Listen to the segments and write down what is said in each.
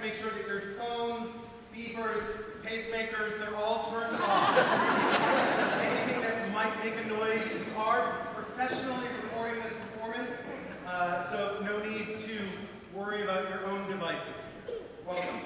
make sure that your phones, beepers, pacemakers, they're all turned off. Anything that might make a noise, we are professionally recording this performance, so no need to worry about your own devices. Welcome.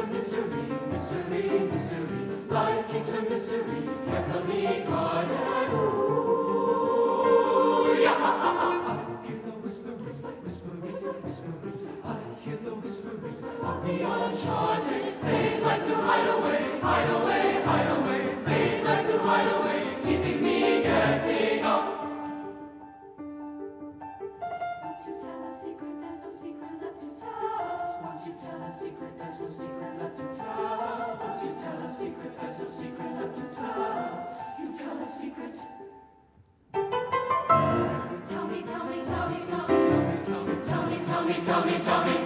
a mystery, mystery, mystery. Life keeps a mystery, carefully guarded. Ooh, yeah. I hear the whisper, whisper, whisper, whisper, whisper, whisper. I hear the whisper, whisper of the uncharted. Faith likes to hide away, hide away, hide away. Faith likes to hide away, keeping me guessing up. Once you tell a secret, there's no secret left to tell. Once you tell a secret, there's no secret left to tell. Once you tell a secret, there's no secret left to tell. You tell a secret. Tell me, tell me, tell me, tell me, tell me, tell me, tell me, tell me, tell me, tell me.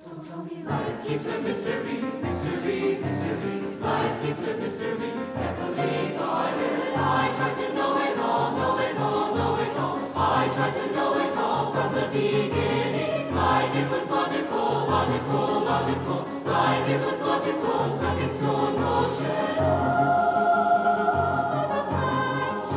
Don't tell me life keeps a mystery, mystery, mystery. Life keeps a mystery, carefully guarded. I try to know it all, know it all, know it all. I try to know it all from the beginning. Like it was logical, logical, logical. Like it was logical, stuck in slow motion. And the past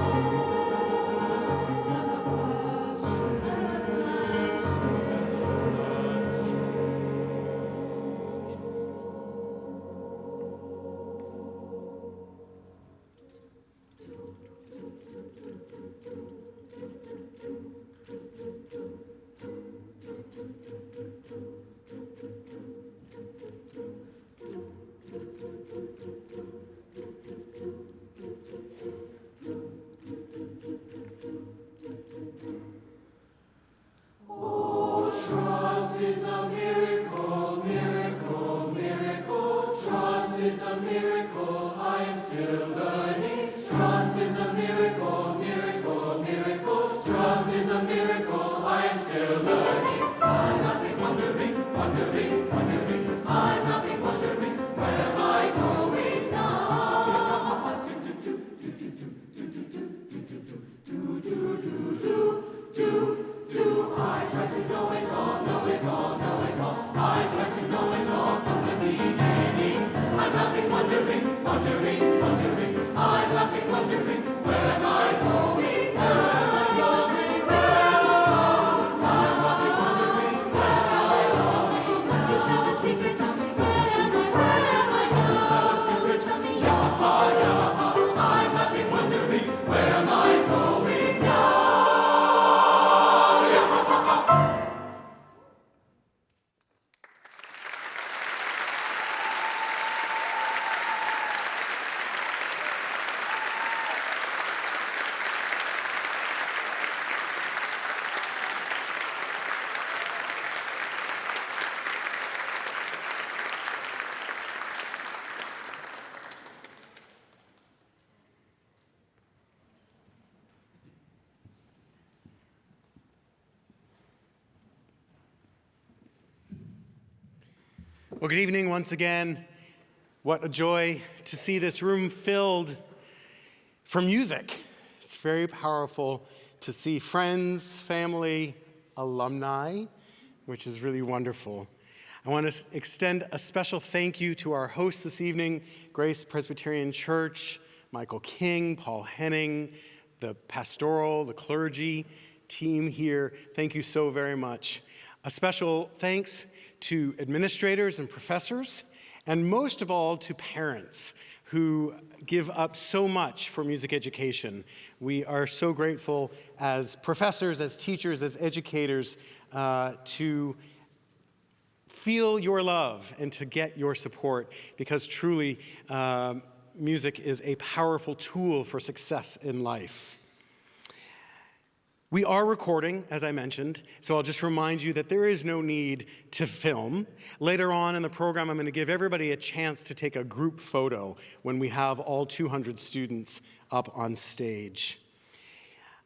Trust is a miracle, miracle, miracle. Trust is a miracle, I am still learning. Trust is a miracle, miracle, miracle. Trust is a miracle, I am still learning. I'm nothing wondering, wondering, wondering. I'm nothing wondering, where am I going now? I try to know it all, know it all, know it all. I try to know it all from the beginning. I'm nothing wondering, wondering, wondering. I'm nothing wondering, where am I going now? I'm nothing wondering, where am I going? Once you tell a secret, tell me where am I now? Once you tell a secret, tell me yaha, yaha. I'm nothing wondering, where am I going now? Well, good evening once again. What a joy to see this room filled for music. It's very powerful to see friends, family, alumni, which is really wonderful. I want to extend a special thank you to our hosts this evening, Grace Presbyterian Church, Michael King, Paul Henning, the pastoral, the clergy team here. Thank you so very much. A special thanks to administrators and professors, and most of all to parents who give up so much for music education. We are so grateful as professors, as teachers, as educators to feel your love and to get your support, because truly music is a powerful tool for success in life. We are recording, as I mentioned, so I'll just remind you that there is no need to film. Later on in the program, I'm going to give everybody a chance to take a group photo when we have all 200 students up on stage.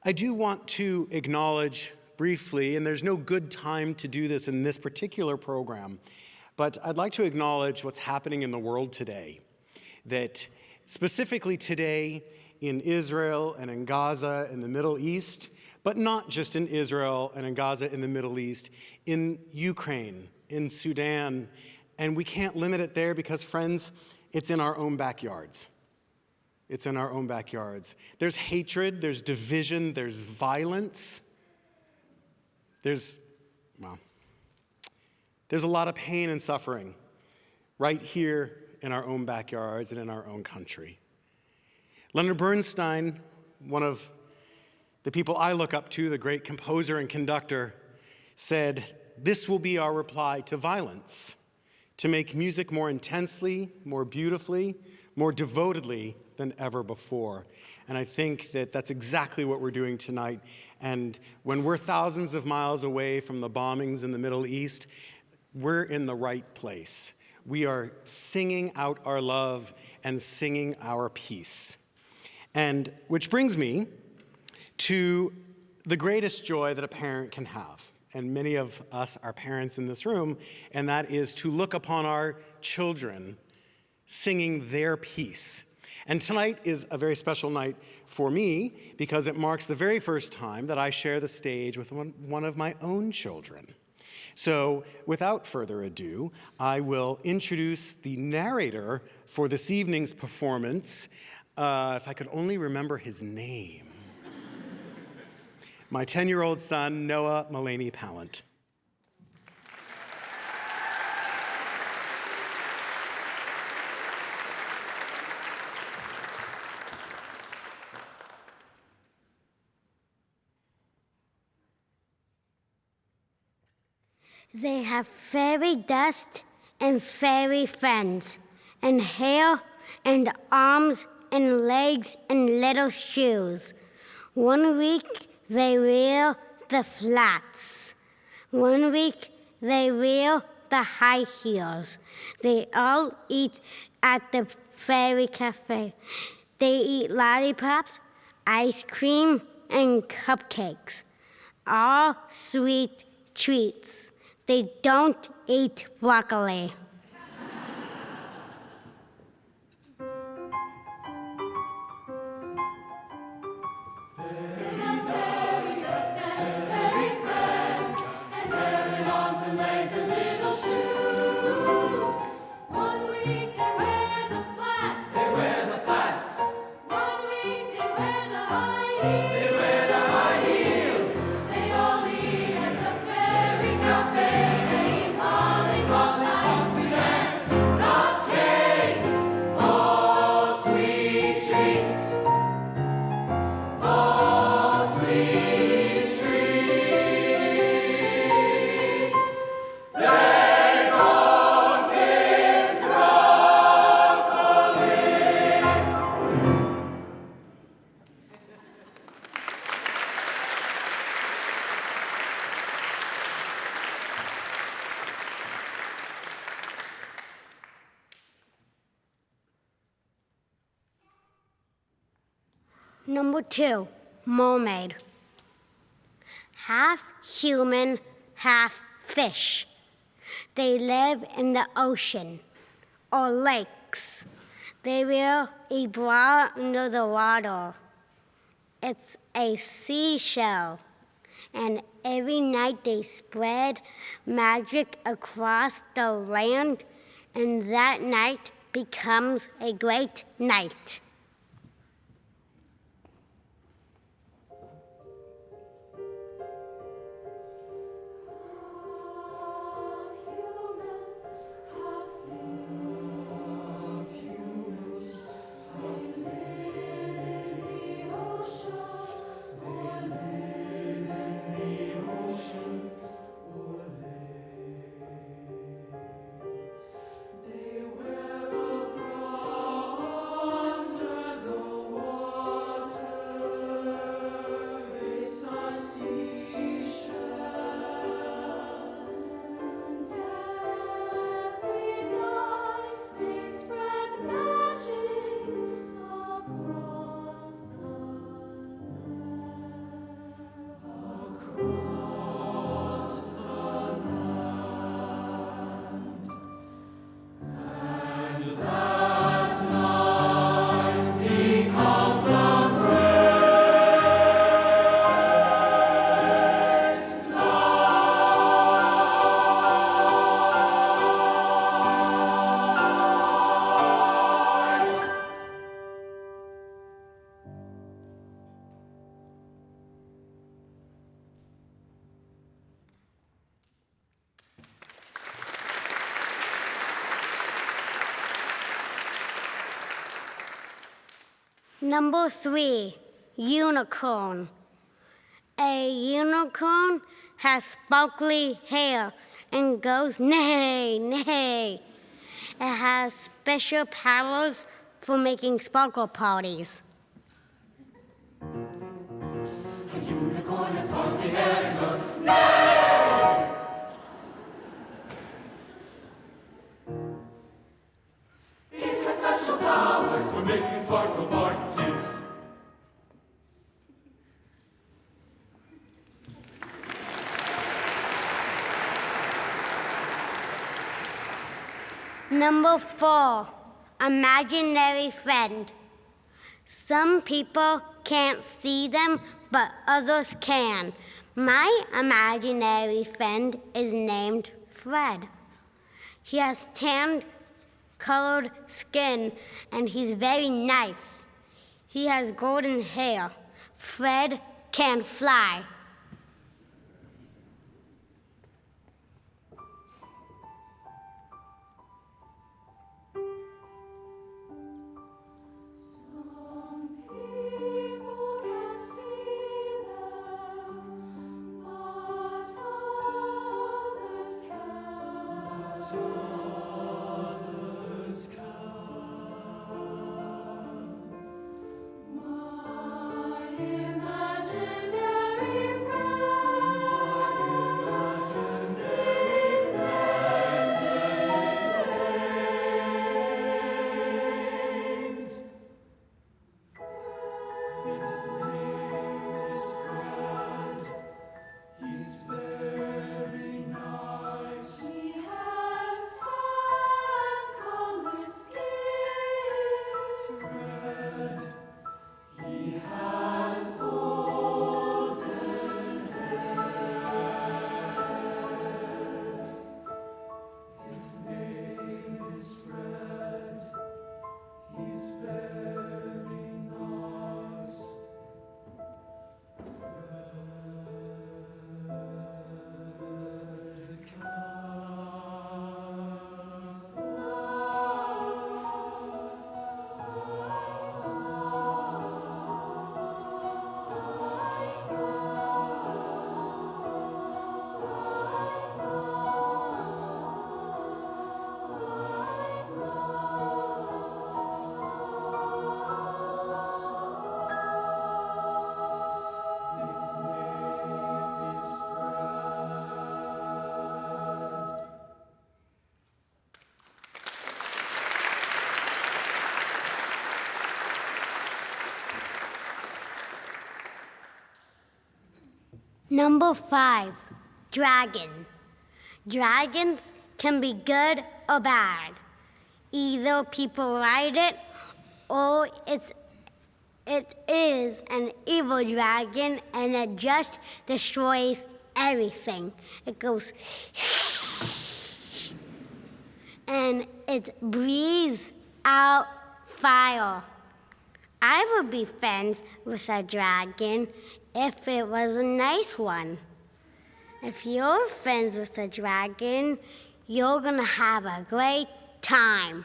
I do want to acknowledge briefly, and there's no good time to do this in this particular program, but I'd like to acknowledge what's happening in the world today. That specifically today in Israel and in Gaza, in the Middle East, but not just in Israel and in Gaza, in the Middle East, in Ukraine, in Sudan. And we can't limit it there because, friends, it's in our own backyards. It's in our own backyards. There's hatred, there's division, there's violence. There's a lot of pain and suffering right here in our own backyards and in our own country. Leonard Bernstein, one of the people I look up to, the great composer and conductor, said, "This will be our reply to violence, to make music more intensely, more beautifully, more devotedly than ever before." And I think that that's exactly what we're doing tonight. And when we're thousands of miles away from the bombings in the Middle East, we're in the right place. We are singing out our love and singing our peace. And which brings me to the greatest joy that a parent can have. And many of us are parents in this room, and that is to look upon our children singing their piece. And tonight is a very special night for me because it marks the very first time that I share the stage with one of my own children. So without further ado, I will introduce the narrator for this evening's performance. If I could only remember his name. My 10-year-old son, Noah Mulaney Pallant. They have fairy dust and fairy friends, and hair and arms and legs and little shoes. 1 week they wear the flats. 1 week they wear the high heels. They all eat at the fairy cafe. They eat lollipops, ice cream, and cupcakes. All sweet treats. They don't eat broccoli. Number 2, mermaid. Half human, half fish. They live in the ocean or lakes. They wear a bra under the water. It's a seashell. And every night they spread magic across the land, and that night becomes a great night. They wear a bra Number 3, unicorn. A unicorn has sparkly hair and goes neigh, neigh. It has special powers for making sparkle parties. A unicorn has sparkly hair and goes neigh. It has special powers for making sparkle parties. Number 4, imaginary friend. Some people can't see them, but others can. My imaginary friend is named Fred. He has tan-colored skin, and he's very nice. He has golden hair. Fred can fly. Some people can see them, but others can't. My imaginary friend is named. He has tan-colored skin. He has golden hair. His name is Fred. He's very nice. Number 5, dragon. Dragons can be good or bad. Either people ride it or it is an evil dragon and it just destroys everything. It goes and it breathes out fire. I would be friends with a dragon if it was a nice one. If you're friends with a dragon, you're gonna have a great time.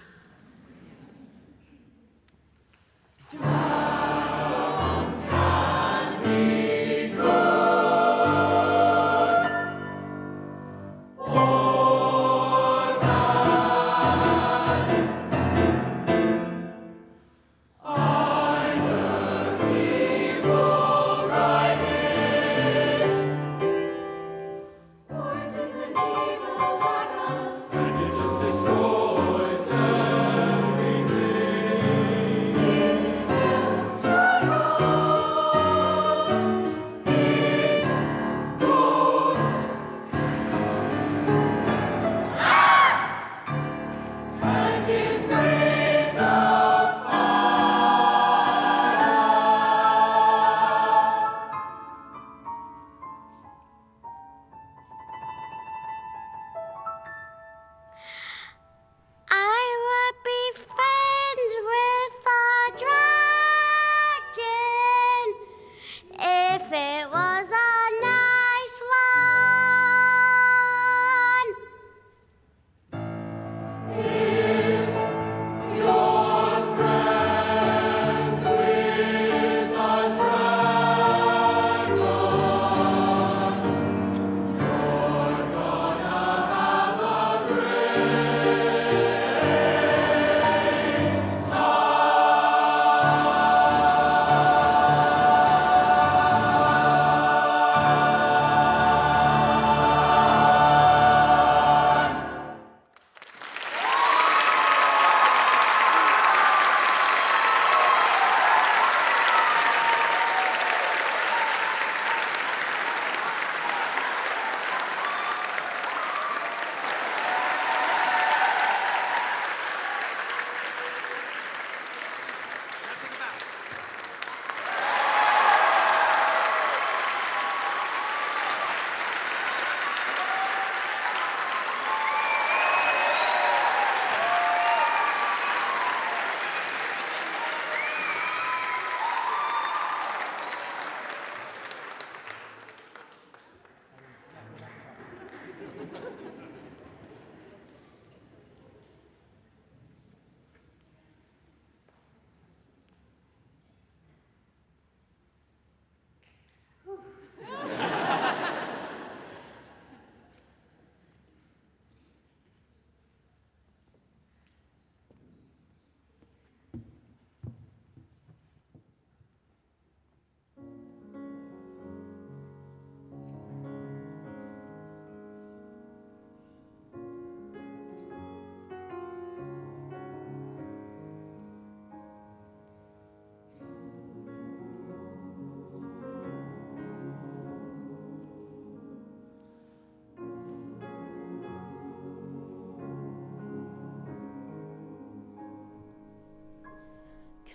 Or it is an evil dragon, and it just destroys everything. Evil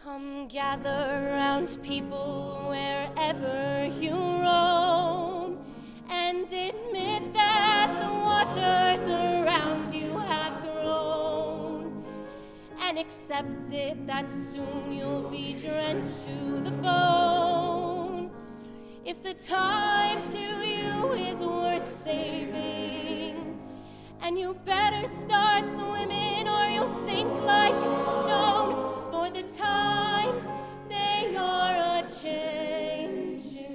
Come gather round, people, wherever you roam, and admit that the waters around you have grown, and accept it that soon you'll be drenched to the bone. If the time to you is worth saving, and you better start swimming or you'll sink like a stone. For the times, they are a-changing.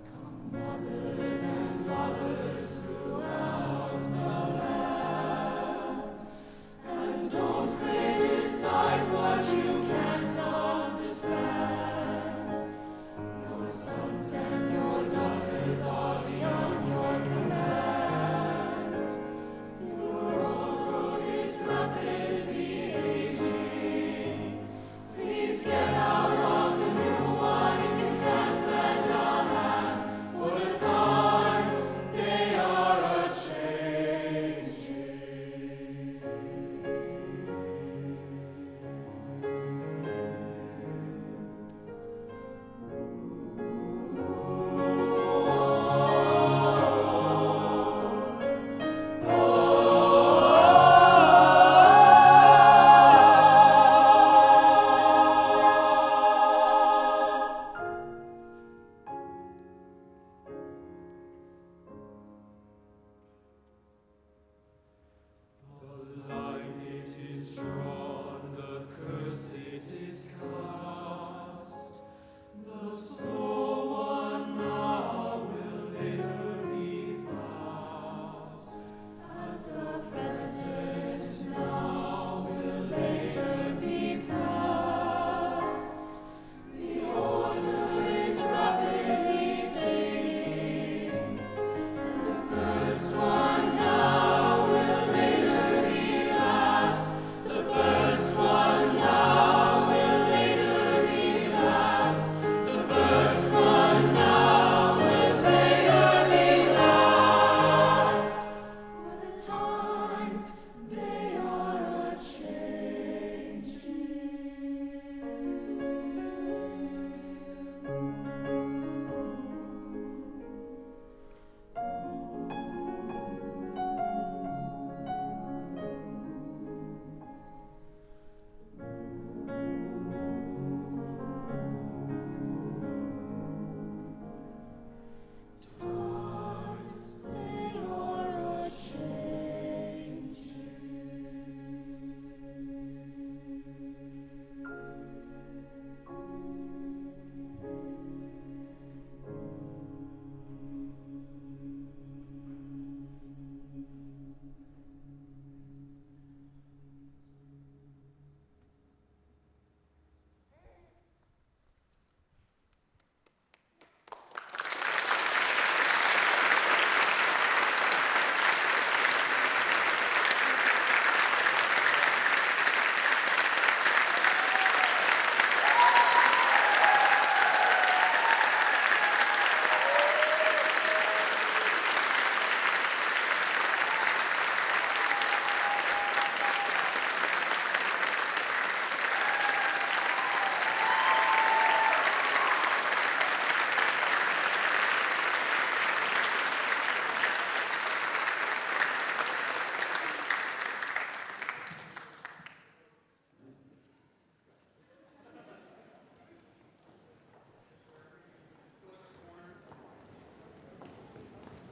Come, mothers and fathers throughout the land, and don't criticize what you can't understand. Your sons and your daughters are beyond your command. Your old road is rapidly aging. Please get out of the new one if you can't lend a hand. For the times, they are a-changing. The line it is drawn, the curse it is cast. The slow one now will later be fast. As the present now will later be past, the order is rapidly fading. The first one now will later be last. The first one now will later be last. The first one now will later be last. For the times, they are a-changing. Times, they are a-changing.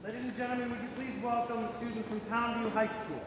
Ladies and gentlemen, would you please welcome the students from Townview High School.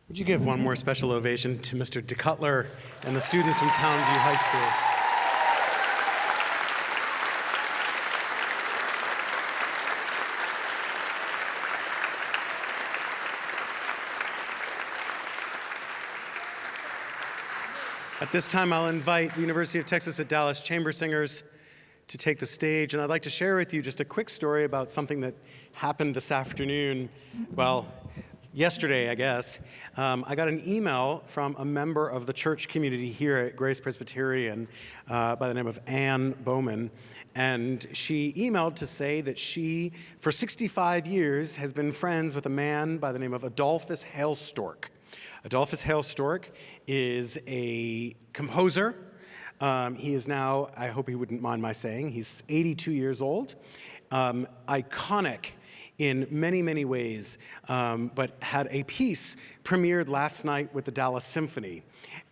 Would you give one more special ovation to Mr. DeCutler and the students from Townview High School? At this time, I'll invite the University of Texas at Dallas Chamber Singers to take the stage, and I'd like to share with you just a quick story about something that happened this afternoon. Well, yesterday, I guess, I got an email from a member of the church community here at Grace Presbyterian by the name of Ann Bowman. And she emailed to say that she, for 65 years, has been friends with a man by the name of Adolphus Hailstork. Adolphus Hailstork is a composer. He is now, I hope he wouldn't mind my saying, he's 82 years old. Iconic in many, many ways, but had a piece premiered last night with the Dallas Symphony.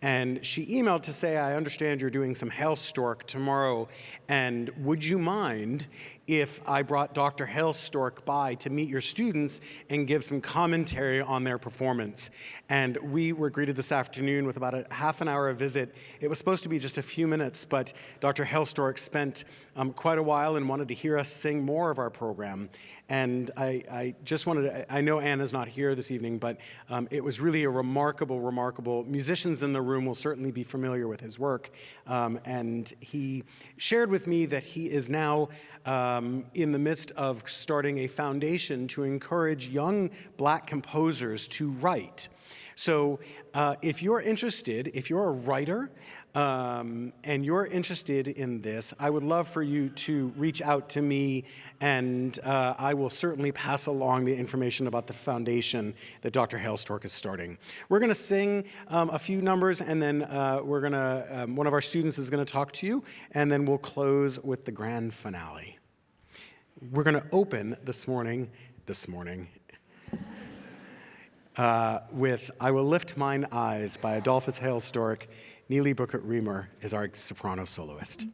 And she emailed to say, I understand you're doing some Hailstork tomorrow, and would you mind if I brought Dr. Hailstork by to meet your students and give some commentary on their performance? And we were greeted this afternoon with about a half an hour visit. It was supposed to be just a few minutes, but Dr. Hailstork spent quite a while and wanted to hear us sing more of our program. And I just wanted to, I know Anna's not here this evening, but it was really a remarkable, musicians in the room will certainly be familiar with his work. And he shared with me that he is now in the midst of starting a foundation to encourage young Black composers to write. So if you're interested, if you're a writer, and you're interested in this, I would love for you to reach out to me, and I will certainly pass along the information about the foundation that Dr. Hailstork is starting. We're going to sing a few numbers, and then we're going to, one of our students is going to talk to you, and then we'll close with the grand finale. We're going to open this morning, with I Will Lift Mine Eyes by Adolphus Hailstork. Neely Booker-Reamer is our soprano soloist.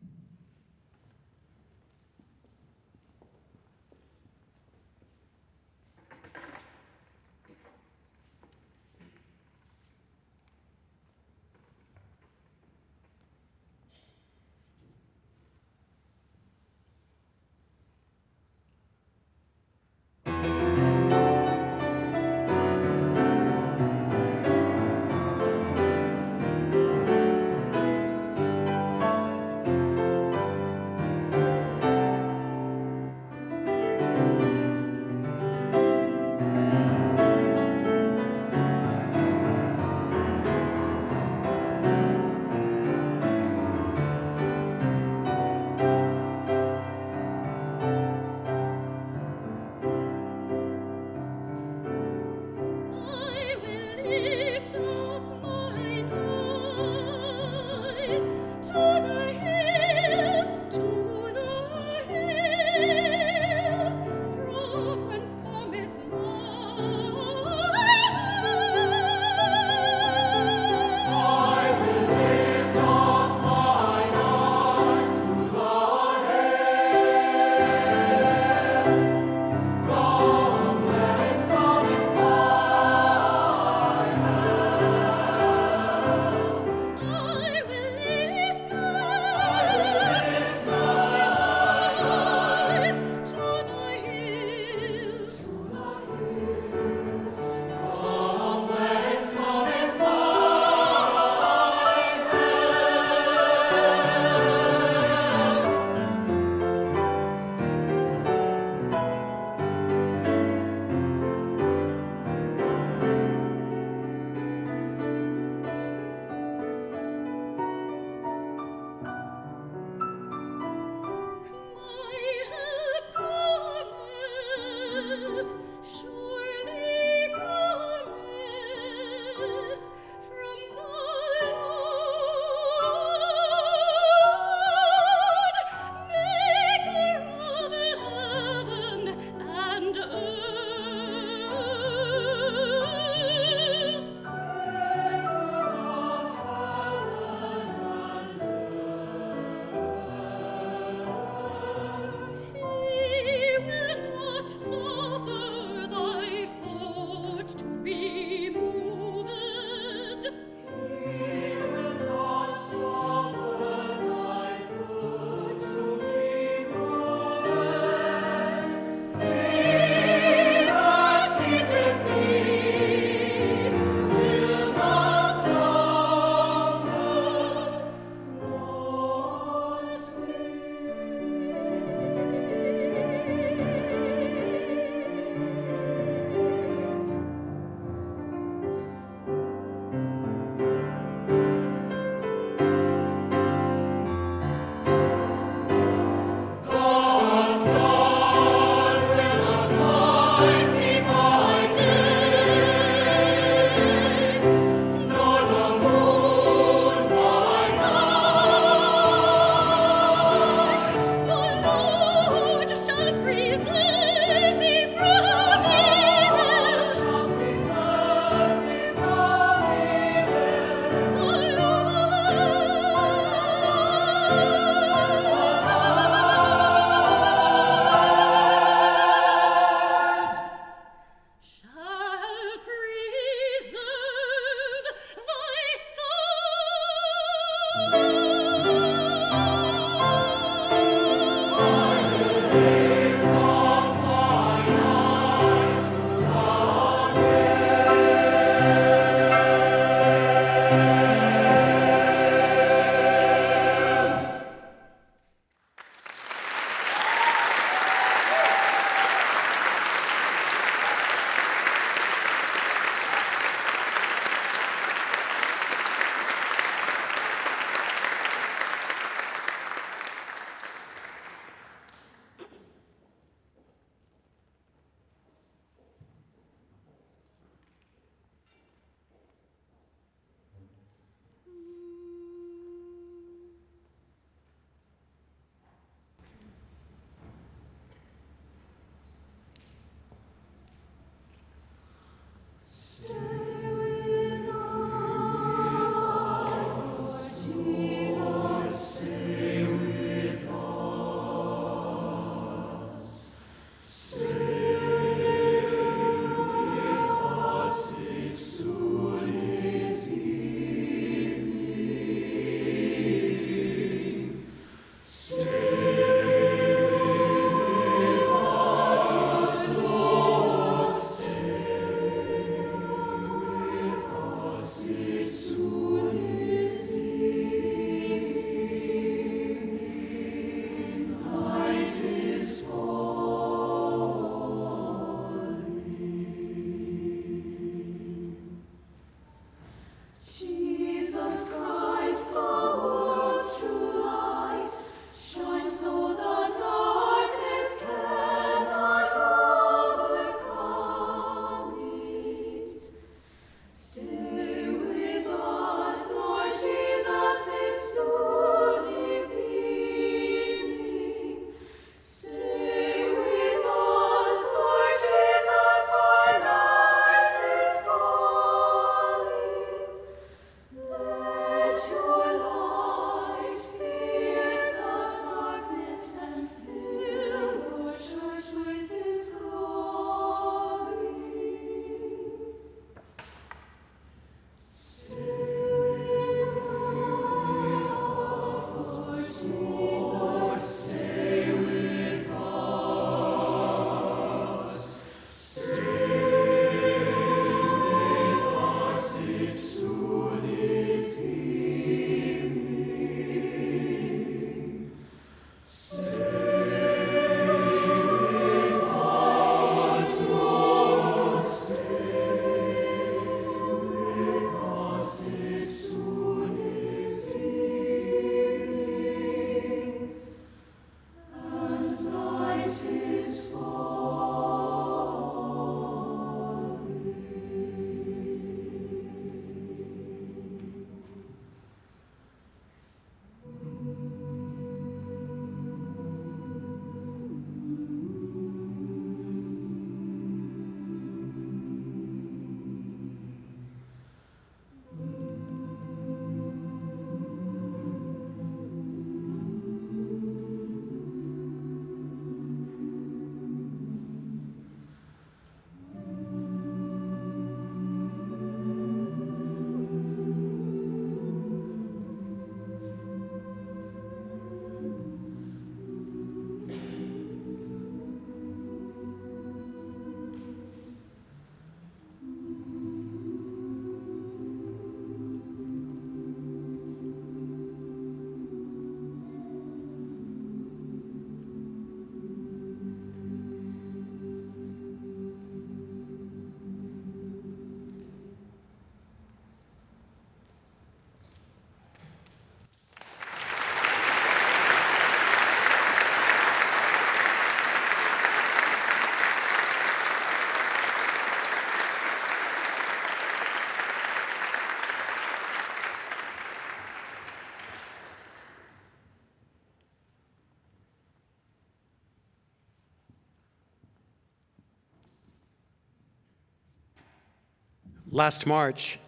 Last March,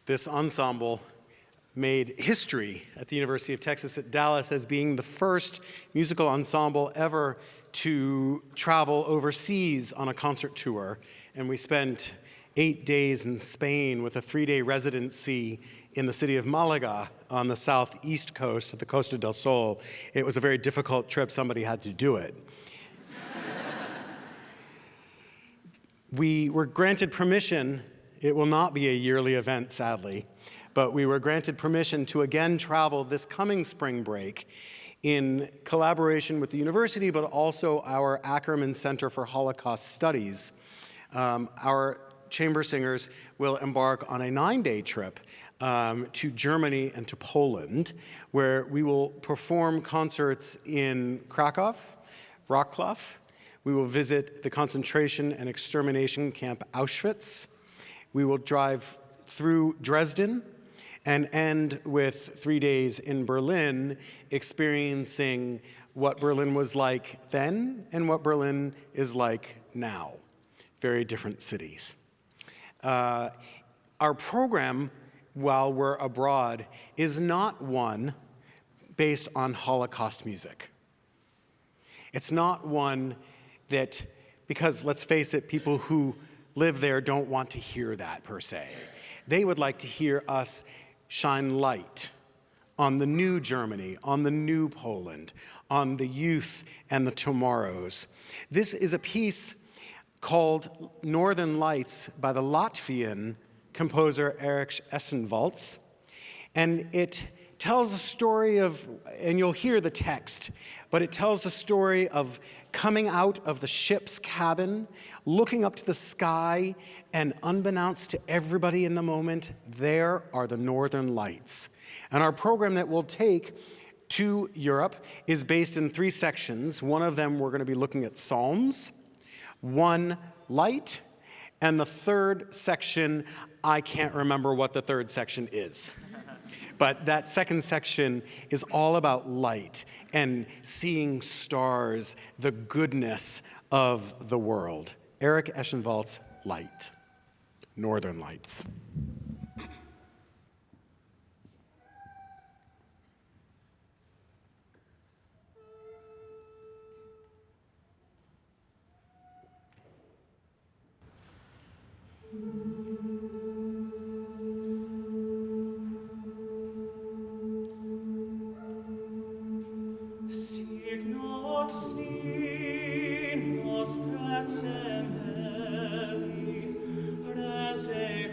this ensemble made history at the University of Texas at Dallas as being the first musical ensemble ever to travel overseas on a concert tour. And we spent 8 days in Spain with a 3-day residency in the city of Malaga on the southeast coast, at the Costa del Sol. It was a very difficult trip. Somebody had to do it. We were granted permission. It will not be a yearly event, sadly, but we were granted permission to again travel this coming spring break in collaboration with the university, but also our Ackerman Center for Holocaust Studies. Our chamber singers will embark on a 9-day trip to Germany and to Poland, where we will perform concerts in Krakow, Wrocław. We will visit the concentration and extermination camp Auschwitz. We will drive through Dresden and end with 3 days in Berlin, experiencing what Berlin was like then and what Berlin is like now. Very different cities. Our program, while we're abroad, is not one based on Holocaust music. It's not one that, because let's face it, people who live there don't want to hear that per se. They would like to hear us shine light on the new Germany, on the new Poland, on the youth and the tomorrows. This is a piece called Northern Lights by the Latvian composer Erich Eschenwalds, and it tells a story of, and you'll hear the text, but it tells the story of coming out of the ship's cabin, looking up to the sky, and unbeknownst to everybody in the moment, there are the Northern Lights. And our program that we'll take to Europe is based in 3 sections. One of them we're going to be looking at Psalms, one light, and the third section, I can't remember what the third section is. But that second section is all about light and seeing stars, the goodness of the world. Erich Eschenwalds, Light, Northern Lights. Nos pretemeli, rese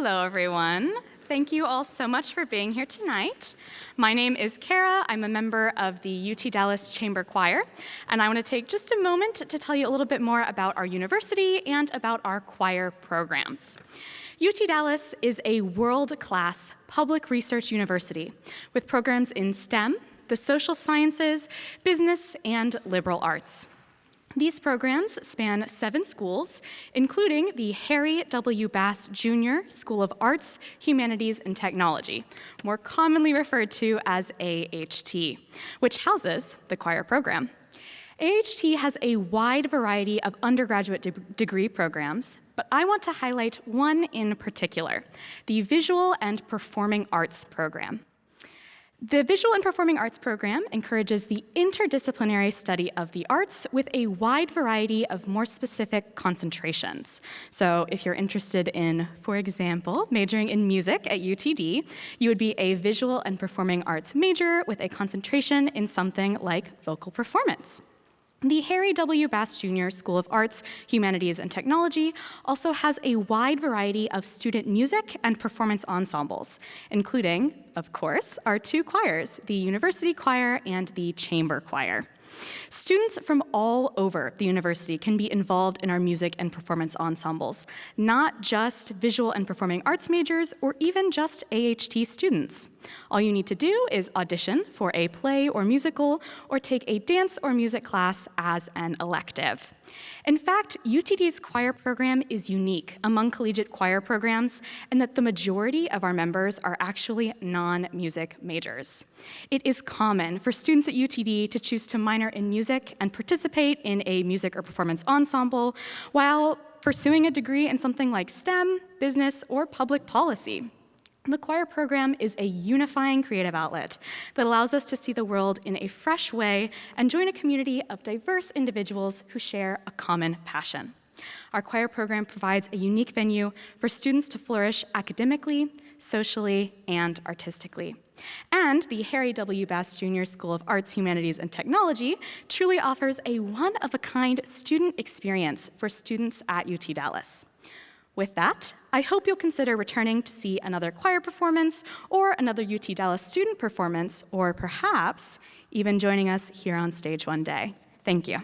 Hello, everyone. Thank you all so much for being here tonight. My name is Kara. I'm a member of the UT Dallas Chamber Choir, and I want to take just a moment to tell you a little bit more about our university and about our choir programs. UT Dallas is a world-class public research university with programs in STEM, the social sciences, business, and liberal arts. These programs span 7 schools, including the Harry W. Bass Jr. School of Arts, Humanities, and Technology, more commonly referred to as AHT, which houses the choir program. AHT has a wide variety of undergraduate degree programs, but I want to highlight one in particular, the Visual and Performing Arts program. The Visual and Performing Arts program encourages the interdisciplinary study of the arts with a wide variety of more specific concentrations. So if you're interested in, for example, majoring in music at UTD, you would be a Visual and Performing Arts major with a concentration in something like vocal performance. The Harry W. Bass Jr. School of Arts, Humanities, and Technology also has a wide variety of student music and performance ensembles, including, of course, our 2 choirs, the University Choir and the Chamber Choir. Students from all over the university can be involved in our music and performance ensembles, not just visual and performing arts majors or even just AHT students. All you need to do is audition for a play or musical or take a dance or music class as an elective. In fact, UTD's choir program is unique among collegiate choir programs in that the majority of our members are actually non-music majors. It is common for students at UTD to choose to minor in music and participate in a music or performance ensemble while pursuing a degree in something like STEM, business, or public policy. The choir program is a unifying creative outlet that allows us to see the world in a fresh way and join a community of diverse individuals who share a common passion. Our choir program provides a unique venue for students to flourish academically, socially, and artistically. And the Harry W. Bass Jr. School of Arts, Humanities, and Technology truly offers a one-of-a-kind student experience for students at UT Dallas. With that, I hope you'll consider returning to see another choir performance or another UT Dallas student performance, or perhaps even joining us here on stage one day. Thank you.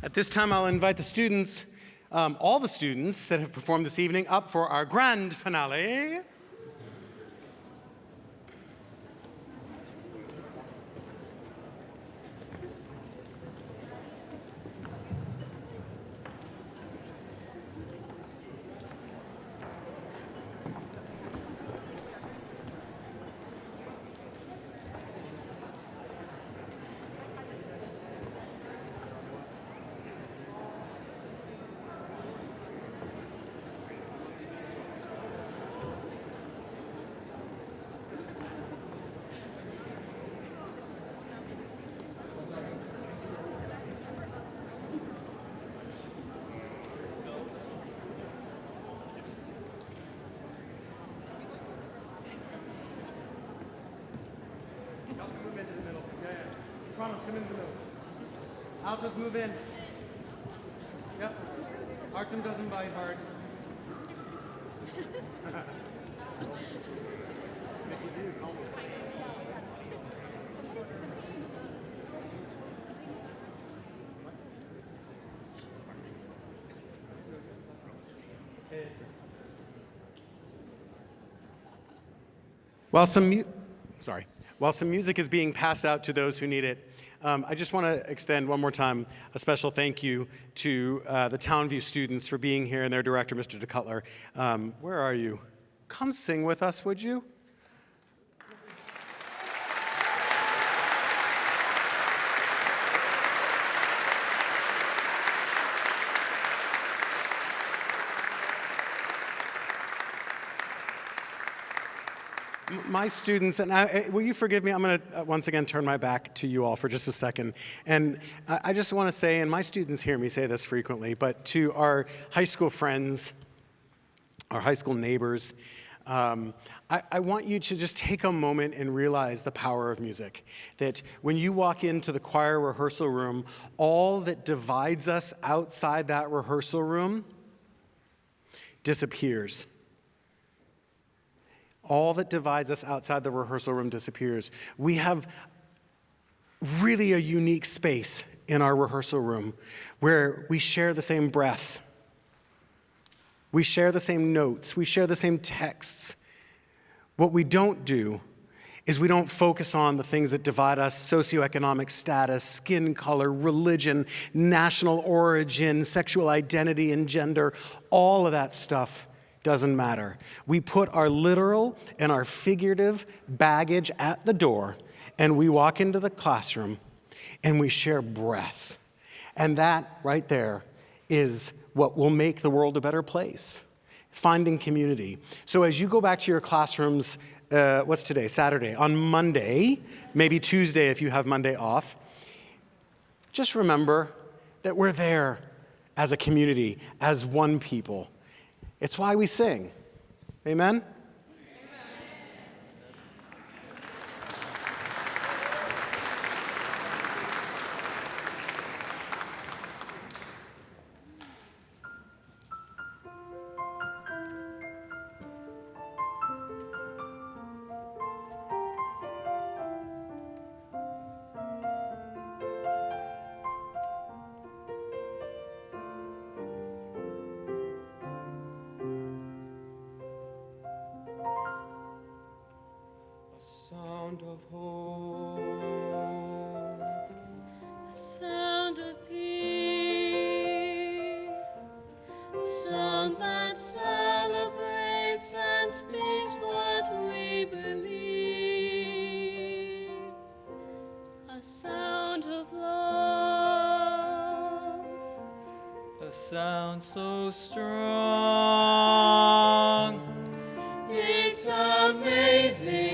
At this time, I'll invite the students, all the students that have performed this evening, up for our grand finale. Promise, come into the middle. Altos, move in. Yep. Artem doesn't bite hard. While some music is being passed out to those who need it, I just want to extend one more time a special thank you to the Townview students for being here and their director, Mr. DeCutler. Where are you? Come sing with us, would you? My students, and will you forgive me? I'm going to once again turn my back to you all for just a second. And I just want to say, and my students hear me say this frequently, but to our high school friends, our high school neighbors, I want you to just take a moment and realize the power of music. That when you walk into the choir rehearsal room, all that divides us outside that rehearsal room disappears. All that divides us outside the rehearsal room disappears. We have really a unique space in our rehearsal room where we share the same breath. We share the same notes. We share the same texts. What we don't do is we don't focus on the things that divide us: socioeconomic status, skin color, religion, national origin, sexual identity and gender. All of that stuff doesn't matter. We put our literal and our figurative baggage at the door, and we walk into the classroom, and we share breath. And that right there is what will make the world a better place, finding community. So as you go back to your classrooms, what's today, Saturday, on Monday, maybe Tuesday if you have Monday off, just remember that we're there as a community, as one people. It's why we sing. Amen? Sound of hope, A sound of peace, a sound that celebrates and speaks what we believe, a sound of love, a sound so strong. it's amazing.